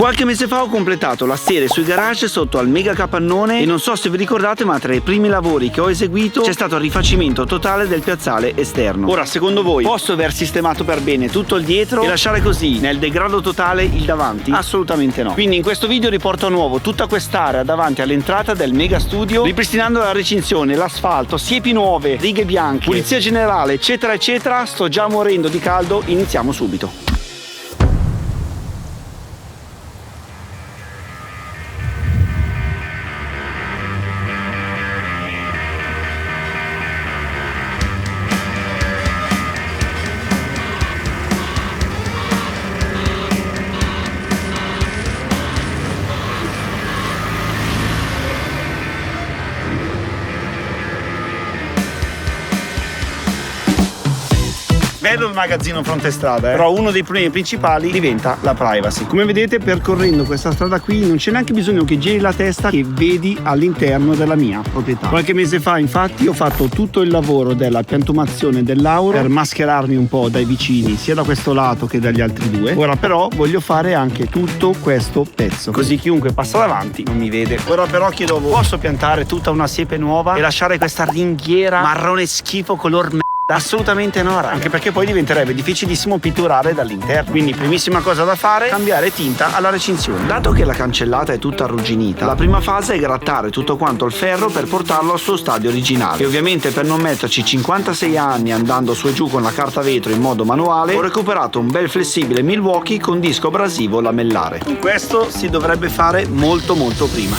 Qualche mese fa ho completato la serie sui garage sotto al mega capannone e non so se vi ricordate, ma tra i primi lavori che ho eseguito c'è stato il rifacimento totale del piazzale esterno. Ora, secondo voi, posso aver sistemato per bene tutto il dietro e lasciare così nel degrado totale il davanti? Assolutamente no. Quindi in questo video riporto a nuovo tutta quest'area davanti all'entrata del mega studio, ripristinando la recinzione, l'asfalto, siepi nuove, righe bianche, pulizia generale, eccetera eccetera. Sto già morendo di caldo, iniziamo subito. Bello il magazzino fronte strada, però uno dei problemi principali diventa la privacy. Come vedete, percorrendo questa strada qui non c'è neanche bisogno che giri la testa, che vedi all'interno della mia proprietà. Qualche mese fa infatti ho fatto tutto il lavoro della piantumazione dell'auro per mascherarmi un po' dai vicini, sia da questo lato che dagli altri due. Ora però voglio fare anche tutto questo pezzo, così chiunque passa davanti non mi vede. Ora però chiedo, posso piantare tutta una siepe nuova e lasciare questa ringhiera marrone schifo color Assolutamente no, anche perché poi diventerebbe difficilissimo pitturare dall'interno. Quindi primissima cosa da fare, cambiare tinta alla recinzione. Dato che la cancellata è tutta arrugginita, la prima fase è grattare tutto quanto il ferro per portarlo al suo stadio originale. E ovviamente, per non metterci 56 anni andando su e giù con la carta vetro in modo manuale, ho recuperato un bel flessibile Milwaukee con disco abrasivo lamellare. Questo si dovrebbe fare molto prima.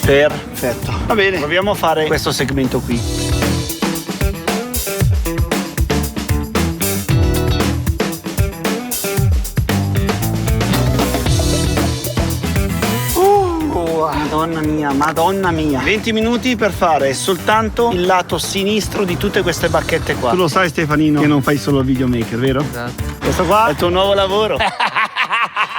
Perfetto. Va bene, proviamo a fare questo segmento qui. Madonna mia. 20 minuti per fare soltanto il lato sinistro di tutte queste bacchette qua. Tu lo sai, Stefanino, che non fai solo il videomaker, vero? Esatto. Questo qua è il tuo nuovo lavoro.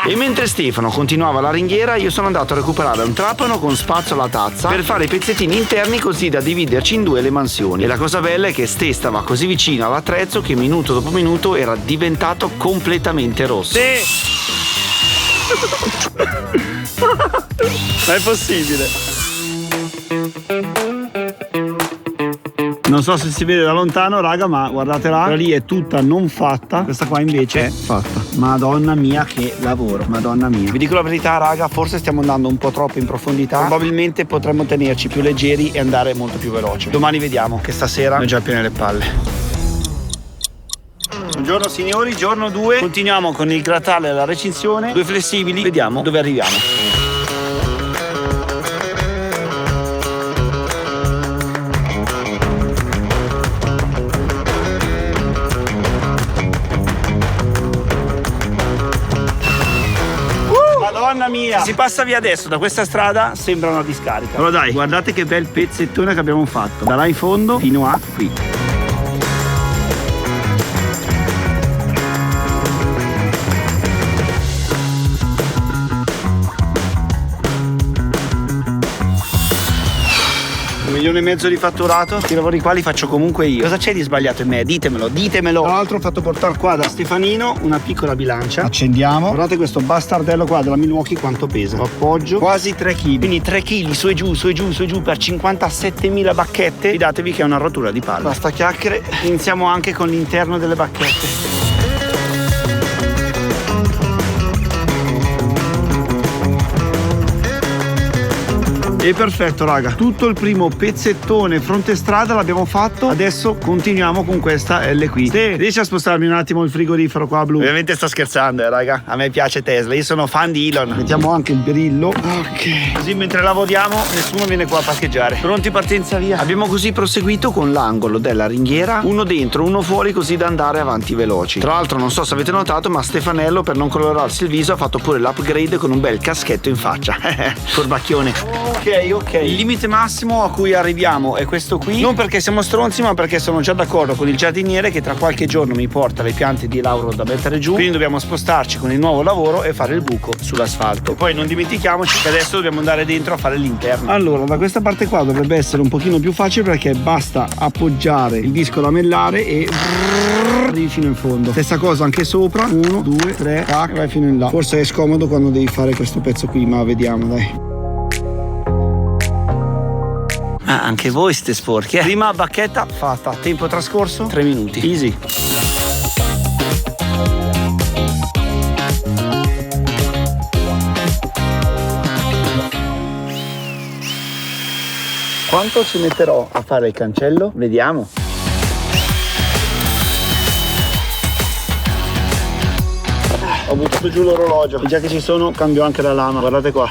E mentre Stefano continuava la ringhiera, io sono andato a recuperare un trapano con spazzola a tazza per fare i pezzettini interni, così da dividerci in due le mansioni. E la cosa bella è che Ste stava così vicino all'attrezzo che minuto dopo minuto era diventato completamente rosso. Ma è possibile? Non so se si vede da lontano, raga, ma guardate là, quella lì è tutta non fatta, questa qua invece è fatta. Madonna mia che lavoro, madonna mia. Vi dico la verità, raga, forse stiamo andando un po' troppo in profondità. Probabilmente potremmo tenerci più leggeri e andare molto più veloce. Domani vediamo, che stasera ho già piene le palle. Buongiorno signori, giorno 2. Continuiamo con il grattare della recinzione. 2 flessibili, vediamo dove arriviamo. Madonna mia! Se si passa via adesso da questa strada sembra una discarica. Allora dai, guardate che bel pezzettone che abbiamo fatto, da là in fondo fino a qui. $1,5 milioni di fatturato. I lavori qua li faccio comunque io. Cosa c'è di sbagliato in me? Ditemelo. Tra l'altro ho fatto portare qua da Stefanino una piccola bilancia. Accendiamo. Guardate questo bastardello qua della Milwaukee quanto pesa. Lo appoggio. Quasi 3 kg. Quindi 3 kg su e giù per 57.000 bacchette. Fidatevi che è una rottura di palle. Basta chiacchiere. Iniziamo anche con l'interno delle bacchette. E perfetto, raga, tutto il primo pezzettone fronte strada l'abbiamo fatto. Adesso continuiamo con questa L qui. Sì, riesci a spostarmi un attimo il frigorifero qua blu? Ovviamente sto scherzando, raga, a me piace Tesla, io sono fan di Elon. Mettiamo anche il brillo. Ok, così mentre lavoriamo nessuno viene qua a parcheggiare. Pronti, partenza, via. Abbiamo così proseguito con l'angolo della ringhiera, uno dentro, uno fuori, così da andare avanti veloci. Tra l'altro non so se avete notato, ma Stefanello, per non colorarsi il viso, ha fatto pure l'upgrade con un bel caschetto in faccia. Furbacchione. Ok, il limite massimo a cui arriviamo è questo qui. Non perché siamo stronzi, ma perché sono già d'accordo con il giardiniere che tra qualche giorno mi porta le piante di lauro da mettere giù. Quindi dobbiamo spostarci con il nuovo lavoro e fare il buco sull'asfalto. Poi non dimentichiamoci che adesso dobbiamo andare dentro a fare l'interno. Allora, da questa parte qua dovrebbe essere un pochino più facile, perché basta appoggiare il disco lamellare e arrivi fino in fondo. Stessa cosa anche sopra, 1, 2, 3, tac, vai fino in là. Forse è scomodo quando devi fare questo pezzo qui, ma vediamo, dai. Ah, anche voi siete sporchi, eh? Prima bacchetta fatta, tempo trascorso 3 minuti, easy. Quanto ci metterò a fare il cancello? Vediamo. Ho buttato giù l'orologio e già che ci sono cambio anche la lama, guardate qua.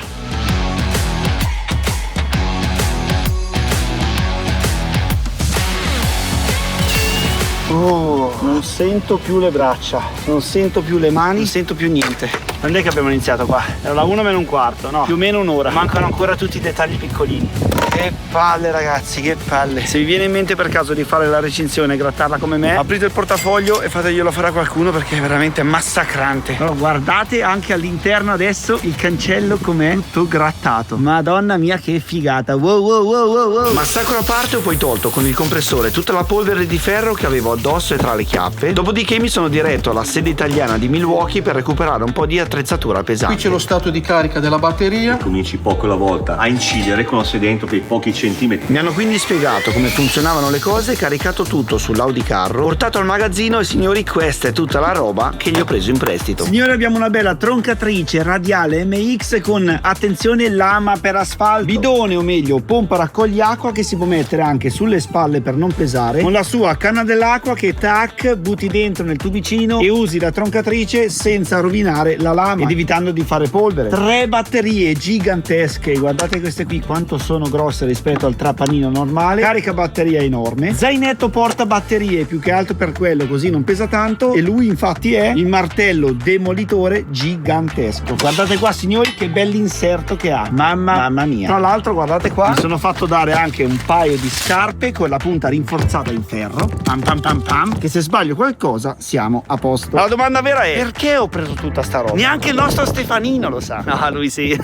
Oh, non sento più le braccia, non sento più le mani, non sento più niente. Quando è che abbiamo iniziato qua? Era la 1 meno un quarto, no? Più o meno un'ora. Mancano ancora tutti i dettagli piccolini. Che palle ragazzi, che palle. Se vi viene in mente per caso di fare la recinzione e grattarla come me, aprite il portafoglio e fateglielo fare a qualcuno perché è veramente massacrante. Però guardate anche all'interno adesso il cancello com'è tutto grattato. Madonna mia che figata. Wow wow wow wow wow. Massacro a parte, ho poi tolto con il compressore tutta la polvere di ferro che avevo addosso e tra le chiappe. Dopodiché mi sono diretto alla sede italiana di Milwaukee per recuperare un po' di attrezzatura pesante. Qui c'è lo stato di carica della batteria. Cominci poco alla volta a incidere con l'asse dentro per pochi centimetri. Mi hanno quindi spiegato come funzionavano le cose, caricato tutto sull'Audi Carro, portato al magazzino e signori, questa è tutta la roba che gli ho preso in prestito. Signori, abbiamo una bella troncatrice radiale MX con, attenzione, lama per asfalto, bidone o meglio pompa raccogliacqua che si può mettere anche sulle spalle per non pesare, con la sua canna dell'acqua che tac butti dentro nel tubicino e usi la troncatrice senza rovinare la lama ed evitando di fare polvere. 3 batterie gigantesche, guardate queste qui quanto sono grosse rispetto al trapanino normale, carica batteria enorme, zainetto porta batterie più che altro per quello, così non pesa tanto, e lui infatti è il martello demolitore gigantesco. Guardate qua signori che bell'inserto che ha, mamma mia. Tra l'altro guardate qua, mi sono fatto dare anche un paio di scarpe con la punta rinforzata in ferro, pam pam pam pam, che se sbaglio qualcosa siamo a posto. La domanda vera è: perché ho preso tutta sta roba? Neanche il nostro Stefanino lo sa. No, lui sì.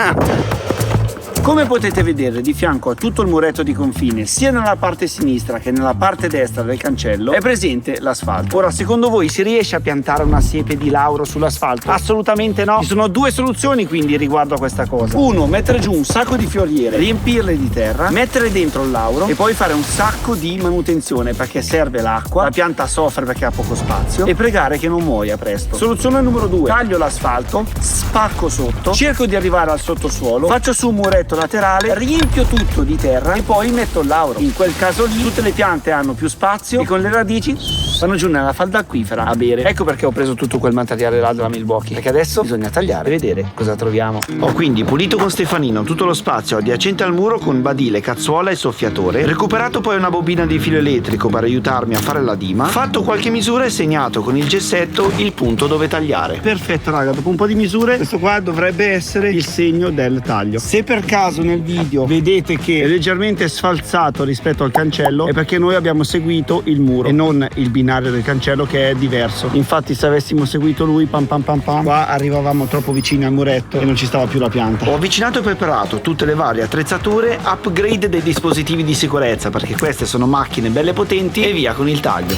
Come potete vedere, di fianco a tutto il muretto di confine, sia nella parte sinistra che nella parte destra del cancello, è presente l'asfalto. Ora, secondo voi si riesce a piantare una siepe di lauro sull'asfalto? Assolutamente no. Ci sono 2 soluzioni quindi riguardo a questa cosa. 1, mettere giù un sacco di fioriere, riempirle di terra, mettere dentro il lauro e poi fare un sacco di manutenzione perché serve l'acqua, la pianta soffre perché ha poco spazio, e pregare che non muoia presto. Soluzione numero 2, taglio l'asfalto, spacco sotto, cerco di arrivare al sottosuolo, faccio su un muretto laterale, riempio tutto di terra e poi metto il lauro. In quel caso lì tutte le piante hanno più spazio e con le radici vanno giù nella falda acquifera a bere. Ecco perché ho preso tutto quel materiale là della Milwaukee, perché adesso bisogna tagliare e vedere cosa troviamo. Ho quindi pulito con Stefanino tutto lo spazio adiacente al muro con badile, cazzuola e soffiatore, recuperato poi una bobina di filo elettrico per aiutarmi a fare la dima, fatto qualche misura e segnato con il gessetto il punto dove tagliare. Perfetto raga, dopo un po' di misure questo qua dovrebbe essere il segno del taglio. Se per caso nel video vedete che è leggermente sfalsato rispetto al cancello è perché noi abbiamo seguito il muro e non il binario del cancello che è diverso. Infatti se avessimo seguito lui pam pam pam pam, qua arrivavamo troppo vicini al muretto e non ci stava più la pianta. Ho avvicinato e preparato tutte le varie attrezzature, upgrade dei dispositivi di sicurezza perché queste sono macchine belle potenti, e via con il taglio.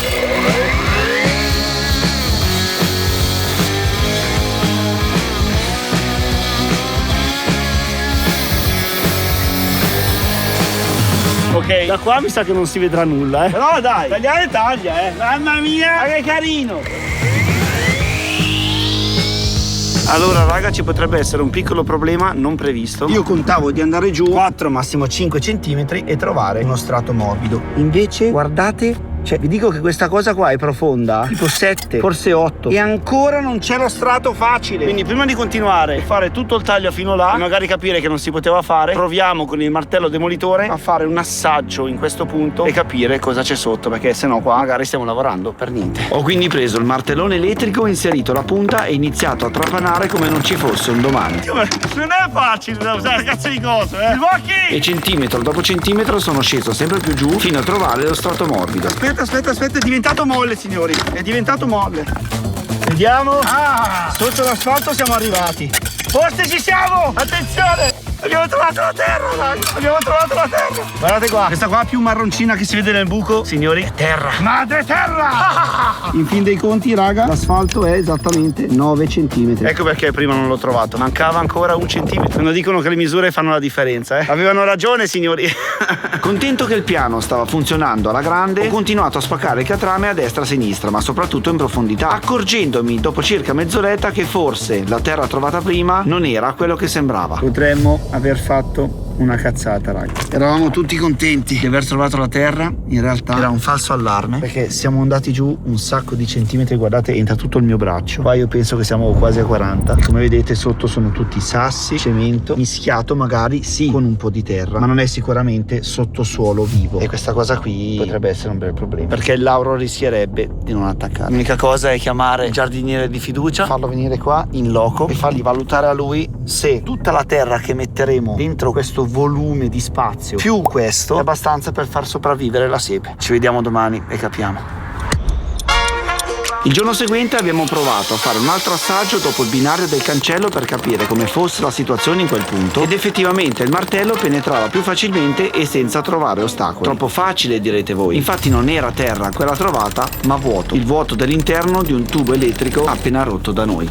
Ok, da qua mi sa che non si vedrà nulla, però dai, tagliare taglia, mamma mia, che carino. Allora raga, ci potrebbe essere un piccolo problema non previsto. Io contavo di andare giù 4 massimo 5 centimetri e trovare uno strato morbido. Invece guardate, cioè vi dico che questa cosa qua è profonda tipo 7, forse 8, e ancora non c'è lo strato facile. Quindi prima di continuare a fare tutto il taglio fino là e magari capire che non si poteva fare, proviamo con il martello demolitore a fare un assaggio in questo punto e capire cosa c'è sotto, perché sennò qua magari stiamo lavorando per niente. Ho quindi preso il martellone elettrico, inserito la punta e iniziato a trapanare come non ci fosse un domani. Non è facile da usare cazzo di cose, E centimetro dopo centimetro sono sceso sempre più giù fino a trovare lo strato morbido. Aspetta, è diventato molle signori, è diventato molle. Vediamo. Sotto l'asfalto siamo arrivati. Forse ci siamo, attenzione. Abbiamo trovato la terra, raga. Abbiamo trovato la terra. Guardate qua. Questa qua più marroncina che si vede nel buco, signori, è terra. Madre terra! In fin dei conti, raga, l'asfalto è esattamente 9 centimetri. Ecco perché prima non l'ho trovato. Mancava ancora 1 centimetro. Quando dicono che le misure fanno la differenza, avevano ragione, signori. Contento che il piano stava funzionando alla grande, ho continuato a spaccare il catrame a destra e a sinistra, ma soprattutto in profondità, accorgendomi dopo circa mezz'oretta che forse la terra trovata prima non era quello che sembrava. Potremmo aver fatto una cazzata, raga. Eravamo tutti contenti di aver trovato la terra. In realtà Era un falso allarme. perché siamo andati giù un sacco di centimetri. Guardate, entra tutto il mio braccio. Qua io penso che siamo quasi a 40. E come vedete sotto sono tutti sassi, cemento, mischiato magari sì con un po' di terra, ma non è sicuramente sottosuolo vivo. E questa cosa qui potrebbe essere un bel problema, perché il Lauro rischierebbe di non attaccare. L'unica cosa è chiamare il giardiniere di fiducia, farlo venire qua in loco e fargli valutare a lui se tutta la terra che metteremo dentro questo volume di spazio più questo è abbastanza per far sopravvivere la siepe. Ci vediamo domani e capiamo. Il giorno seguente abbiamo provato a fare un altro assaggio dopo il binario del cancello per capire come fosse la situazione in quel punto, ed effettivamente il martello penetrava più facilmente e senza trovare ostacoli. Troppo facile, direte voi. Infatti non era terra quella trovata, ma vuoto. Il vuoto dell'interno di un tubo elettrico appena rotto da noi.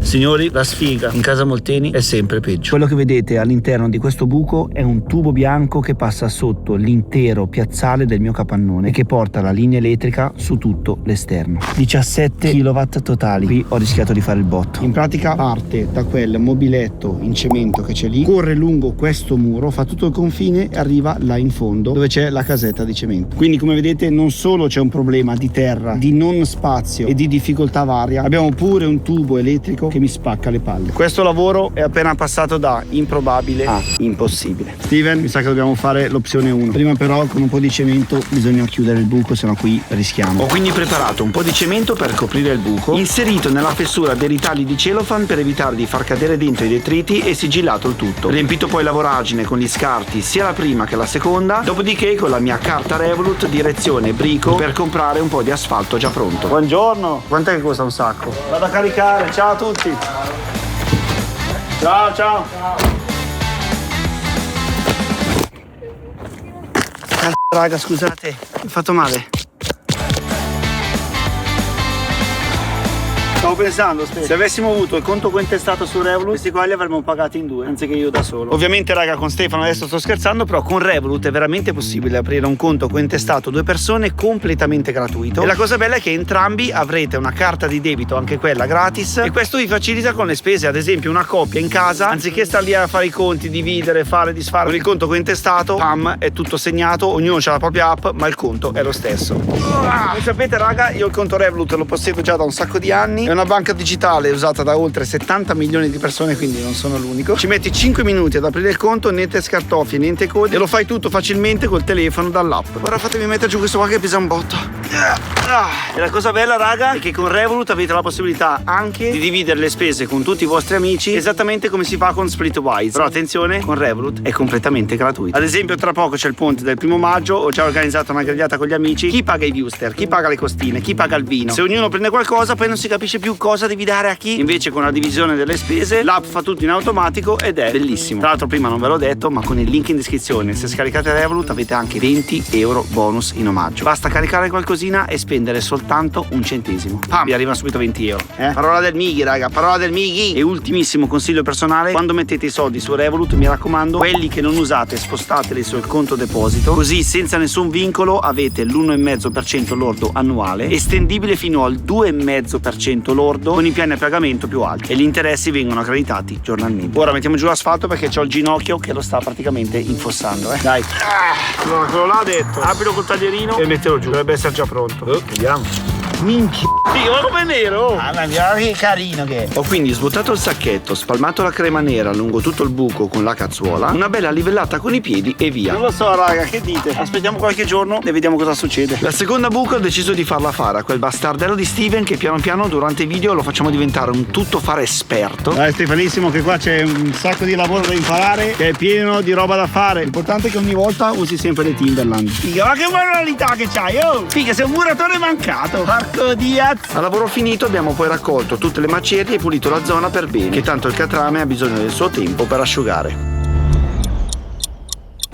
Signori, la sfiga in casa Molteni è sempre peggio. Quello che vedete all'interno di questo buco è un tubo bianco che passa sotto l'intero piazzale del mio capannone e che porta la linea elettrica su tutto l'esterno. 17 kW totali. Qui ho rischiato di fare il botto. In pratica parte da quel mobiletto in cemento che c'è lì, corre lungo questo muro, fa tutto il confine e arriva là in fondo dove c'è la casetta di cemento. Quindi come vedete non solo c'è un problema di terra, di non spazio e di difficoltà varia, abbiamo pure un tubo elettrico che mi spacca le palle. Questo lavoro è appena passato da improbabile a impossibile. Steven, mi sa che dobbiamo fare l'opzione 1. Prima però con un po' di cemento bisogna chiudere il buco, sennò qui rischiamo. Ho quindi preparato un po' di cemento per coprire il buco, inserito nella fessura dei ritagli di cellophane per evitare di far cadere dentro i detriti e sigillato il tutto. Riempito poi la voragine con gli scarti sia la prima che la seconda, dopodiché con la mia carta Revolut direzione Brico per comprare un po' di asfalto già pronto. Buongiorno, quant'è che costa un sacco? Vado a caricare, ciao a tutti. Ciao, ciao. Raga, scusate, mi ho fatto male. Stavo pensando, se avessimo avuto il conto cointestato su Revolut, questi qua li avremmo pagati in 2 anziché io da solo. Ovviamente, raga, con Stefano adesso sto scherzando, però con Revolut è veramente possibile aprire un conto cointestato 2 persone completamente gratuito. E la cosa bella è che entrambi avrete una carta di debito, anche quella gratis, e questo vi facilita con le spese. Ad esempio, una coppia in casa, anziché star lì a fare i conti, dividere, fare, disfare, con il conto cointestato, pam, è tutto segnato, ognuno ha la propria app, ma il conto è lo stesso. Come sapete, raga, io il conto Revolut lo possiedo già da un sacco di anni. È una banca digitale usata da oltre 70 milioni di persone, quindi non sono l'unico. Ci metti 5 minuti ad aprire il conto, niente scartoffie, niente code, e lo fai tutto facilmente col telefono dall'app. Ora fatemi mettere giù questo qua che pesa un botto. E la cosa bella, raga, è che con Revolut avete la possibilità anche di dividere le spese con tutti i vostri amici, esattamente come si fa con Splitwise. Però attenzione, con Revolut è completamente gratuito. Ad esempio, tra poco c'è il ponte del 1° maggio, ho già organizzato una grigliata con gli amici. Chi paga i viewster, chi paga le costine, chi paga il vino. Se ognuno prende qualcosa, poi non si capisce più cosa devi dare a chi. Invece con la divisione delle spese l'app fa tutto in automatico ed è bellissimo. Tra l'altro prima non ve l'ho detto, ma con il link in descrizione, se scaricate Revolut avete anche 20 euro bonus in omaggio. Basta caricare qualcosina e spendere soltanto 1 centesimo. Pam, vi arrivano subito 20 euro. Parola del Mighi, raga, parola del Mighi. E ultimissimo consiglio personale: quando mettete i soldi su Revolut, mi raccomando, quelli che non usate spostateli sul conto deposito, così senza nessun vincolo avete l'1,5% lordo annuale, estendibile fino al 2,5% lordo con i piani a pagamento più alti, e gli interessi vengono accreditati giornalmente. Ora mettiamo giù l'asfalto perché c'ho il ginocchio che lo sta praticamente infossando. Dai. Allora, quello là ha detto, aprilo col taglierino e mettilo giù, dovrebbe essere già pronto. Vediamo. Minchia, come nero. Ma che carino che è. Ho quindi svuotato il sacchetto, spalmato la crema nera lungo tutto il buco con la cazzuola, una bella livellata con i piedi e via. Non lo so, raga, che dite? Aspettiamo qualche giorno e vediamo cosa succede. La seconda buca ho deciso di farla fare a quel bastardello di Steven, che piano piano durante i video lo facciamo diventare un tuttofare esperto. Dai Stefanissimo, che qua c'è un sacco di lavoro da imparare, che è pieno di roba da fare. L'importante è che ogni volta usi sempre le Timberland. Figa, ma che manualità che c'hai, oh! Figa, sei un muratore mancato. Marco Diaz. A lavoro finito abbiamo poi raccolto tutte le macerie e pulito la zona per bene, che tanto il catrame ha bisogno del suo tempo per asciugare.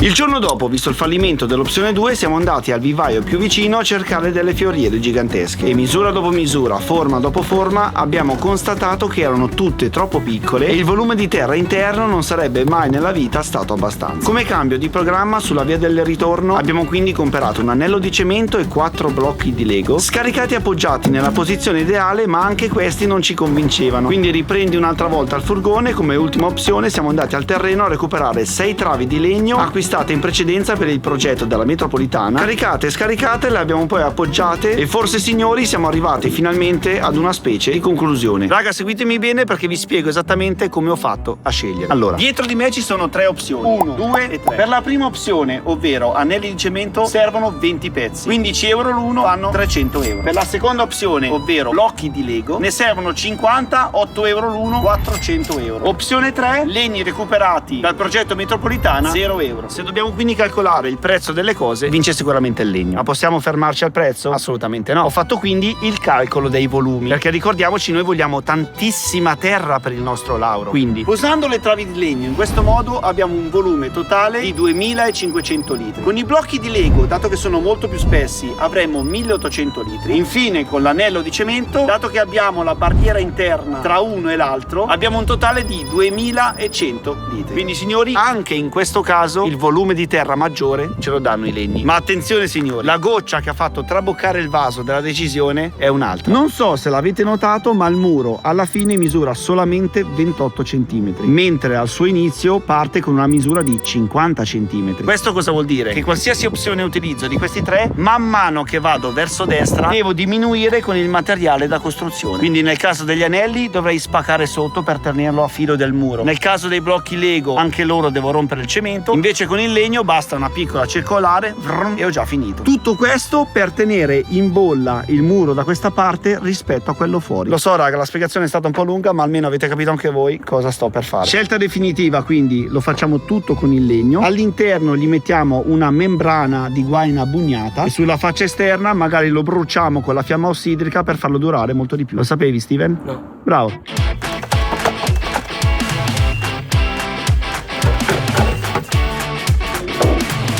Il giorno dopo, visto il fallimento dell'opzione 2, siamo andati al vivaio più vicino a cercare delle fioriere gigantesche e misura dopo misura, forma dopo forma, abbiamo constatato che erano tutte troppo piccole e il volume di terra interno non sarebbe mai nella vita stato abbastanza. Come cambio di programma sulla via del ritorno abbiamo quindi comprato un anello di cemento e 4 blocchi di Lego scaricati e appoggiati nella posizione ideale, ma anche questi non ci convincevano, quindi riprendi un'altra volta il furgone. Come ultima opzione siamo andati al terreno a recuperare 6 travi di legno acquistate in precedenza per il progetto della metropolitana. Caricate e scaricate le abbiamo poi appoggiate e forse, signori, siamo arrivati finalmente ad una specie di conclusione. Raga, seguitemi bene perché vi spiego esattamente come ho fatto a scegliere. Allora, dietro di me ci sono 3 opzioni, 1, 2 e 3. Per la prima opzione, ovvero anelli di cemento, servono 20 pezzi, 15 euro l'uno, fanno 300 euro. Per la seconda opzione, ovvero blocchi di Lego, ne servono 50, 8 euro l'uno, 400 euro. Opzione 3, legni recuperati dal progetto metropolitana, 0 euro. Se dobbiamo quindi calcolare il prezzo delle cose, vince sicuramente il legno. Ma possiamo fermarci al prezzo? Assolutamente no. Ho fatto quindi il calcolo dei volumi, perché ricordiamoci, noi vogliamo tantissima terra per il nostro lauro. Quindi, usando le travi di legno in questo modo, abbiamo un volume totale di 2500 litri. Con i blocchi di Lego, dato che sono molto più spessi, avremo 1800 litri. Infine, con l'anello di cemento, dato che abbiamo la barriera interna tra uno e l'altro, abbiamo un totale di 2100 litri. Quindi, signori, anche in questo caso il volume di terra maggiore ce lo danno i legni. Ma attenzione, signori, la goccia che ha fatto traboccare il vaso della decisione è un'altra. Non so se l'avete notato, ma il muro alla fine misura solamente 28 cm, mentre al suo inizio parte con una misura di 50 cm. Questo cosa vuol dire? Che qualsiasi opzione utilizzo di questi 3, man mano che vado verso destra, devo diminuire con il materiale da costruzione. Quindi nel caso degli anelli dovrei spaccare sotto per tenerlo a filo del muro. Nel caso dei blocchi Lego, anche loro devo rompere il cemento. Invece con il legno basta una piccola circolare e ho già finito. Tutto questo per tenere in bolla il muro da questa parte rispetto a quello fuori. Lo so, raga, la spiegazione è stata un po' lunga, ma almeno avete capito anche voi cosa sto per fare. Scelta definitiva, quindi lo facciamo tutto con il legno. All'interno gli mettiamo una membrana di guaina bugnata e sulla faccia esterna magari lo bruciamo con la fiamma ossidrica per farlo durare molto di più. Lo sapevi, Steven? No. Bravo.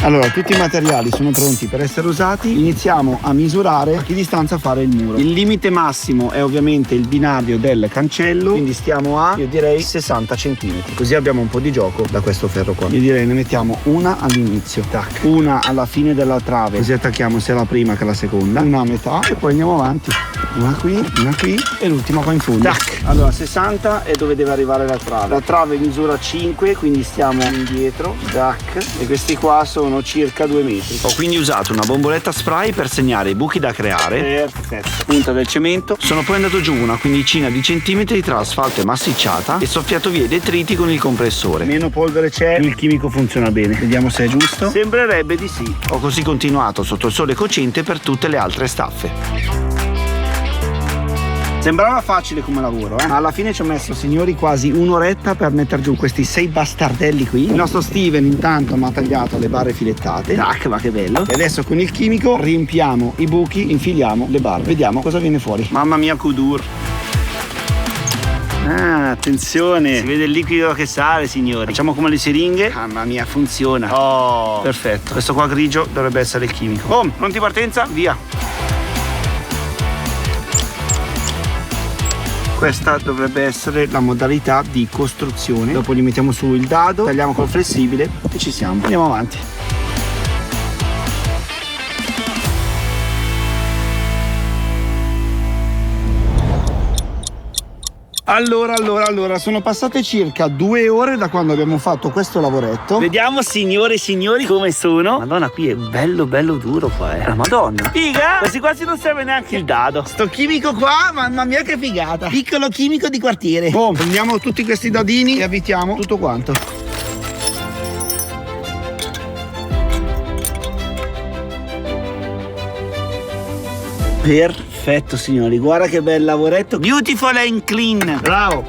Allora, tutti i materiali sono pronti per essere usati. Iniziamo a misurare a che distanza fare il muro. Il limite massimo è ovviamente il binario del cancello, quindi stiamo a, io direi, 60 cm. Così abbiamo un po' di gioco da questo ferro qua. Io direi ne mettiamo una all'inizio, tac, una alla fine della trave, così attacchiamo sia la prima che la seconda, una a metà e poi andiamo avanti. Una qui e l'ultima qua in fondo. Tac. Allora, 60 è dove deve arrivare la trave. La trave misura 5, quindi stiamo indietro, tac, e questi qua sono circa 2 metri. Ho quindi usato una bomboletta spray per segnare i buchi da creare. Perfetto. Punta del cemento. Sono poi andato giù una quindicina di centimetri tra asfalto e massicciata e soffiato via i detriti con il compressore. Meno polvere c'è, il chimico funziona bene. Vediamo se è giusto. Sembrerebbe di sì. Ho così continuato sotto il sole cocente per tutte le altre staffe. Sembrava facile come lavoro, ma alla fine ci ho messo, signori, quasi un'oretta per mettere giù questi 6 bastardelli qui. Il nostro Steven intanto mi ha tagliato le barre filettate. Tac, ma che bello. E adesso con il chimico riempiamo i buchi, infiliamo le barre. Vediamo cosa viene fuori. Mamma mia, Kudur. Ah, attenzione, si vede il liquido che sale, signori. Facciamo come le siringhe. Mamma mia, funziona. Oh, perfetto. Questo qua grigio dovrebbe essere il chimico. Oh, pronti partenza? Via. Questa dovrebbe essere la modalità di costruzione. Dopo gli mettiamo su il dado, tagliamo col flessibile e ci siamo. Andiamo avanti. Allora, sono passate circa 2 ore da quando abbiamo fatto questo lavoretto. Vediamo, signore e signori, come sono. Madonna, qui è bello duro qua, La Madonna. Figa! Quasi non serve neanche il dado. Sto chimico qua, mamma mia che figata. Piccolo chimico di quartiere. Boom, prendiamo tutti questi dadini e avvitiamo tutto quanto. Perfetto, signori, guarda che bel lavoretto. Beautiful and clean. Bravo.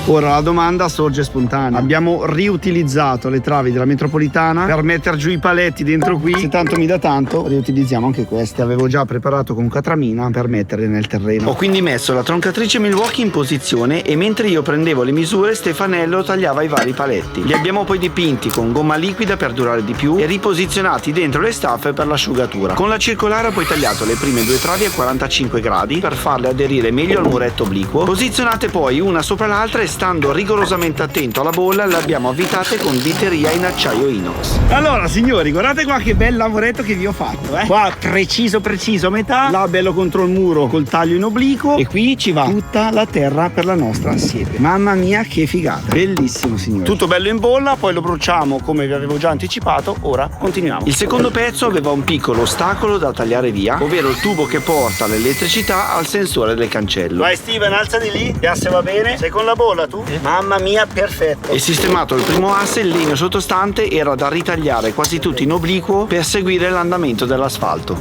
Ora la domanda sorge spontanea. Abbiamo riutilizzato le travi della metropolitana per mettere giù i paletti dentro qui. Se tanto mi dà tanto, riutilizziamo anche queste. Avevo già preparato con catramina per metterle nel terreno. Ho quindi messo la troncatrice Milwaukee in posizione e mentre io prendevo le misure, Stefanello tagliava i vari paletti. Li abbiamo poi dipinti con gomma liquida per durare di più e riposizionati dentro le staffe per l'asciugatura. Con la circolare ho poi tagliato le prime due travi a 45 gradi per farle aderire meglio al muretto obliquo. Posizionate poi una sopra l'altra e stando rigorosamente attento alla bolla le abbiamo avvitate con viteria in acciaio inox. Allora signori, guardate qua che bel lavoretto che vi ho fatto, Qua preciso a metà, là bello contro il muro col taglio in obliquo e qui ci va tutta la terra per la nostra siepe. Mamma mia che figata, bellissimo signori. Tutto bello in bolla, poi lo bruciamo come vi avevo già anticipato. Ora continuiamo. Il secondo pezzo aveva un piccolo ostacolo da tagliare via, ovvero il tubo che porta l'elettricità al sensore del cancello. Vai Steven, alza di lì, che asse va bene. Sei con la bolla tu? Mamma mia, perfetto. E sistemato il primo asse, il legno sottostante era da ritagliare quasi tutto in obliquo per seguire l'andamento dell'asfalto.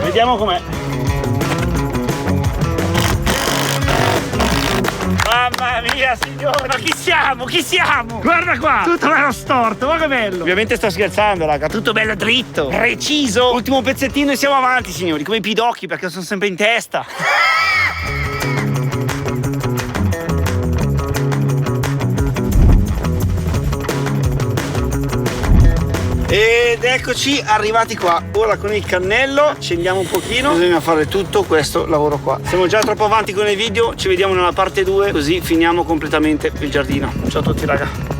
Vediamo com'è. Mamma mia signore, ma chi siamo? Chi siamo? Guarda qua, tutto bello storto, guarda che bello. Ovviamente sto scherzando raga, tutto bello dritto, preciso. Ultimo pezzettino e siamo avanti signori, come i pidocchi perché sono sempre in testa. Ed eccoci arrivati qua. Ora con il cannello accendiamo un pochino. Bisogna fare tutto questo lavoro qua. Siamo già troppo avanti con il video. Ci vediamo nella parte 2, così finiamo completamente il giardino. Ciao a tutti raga.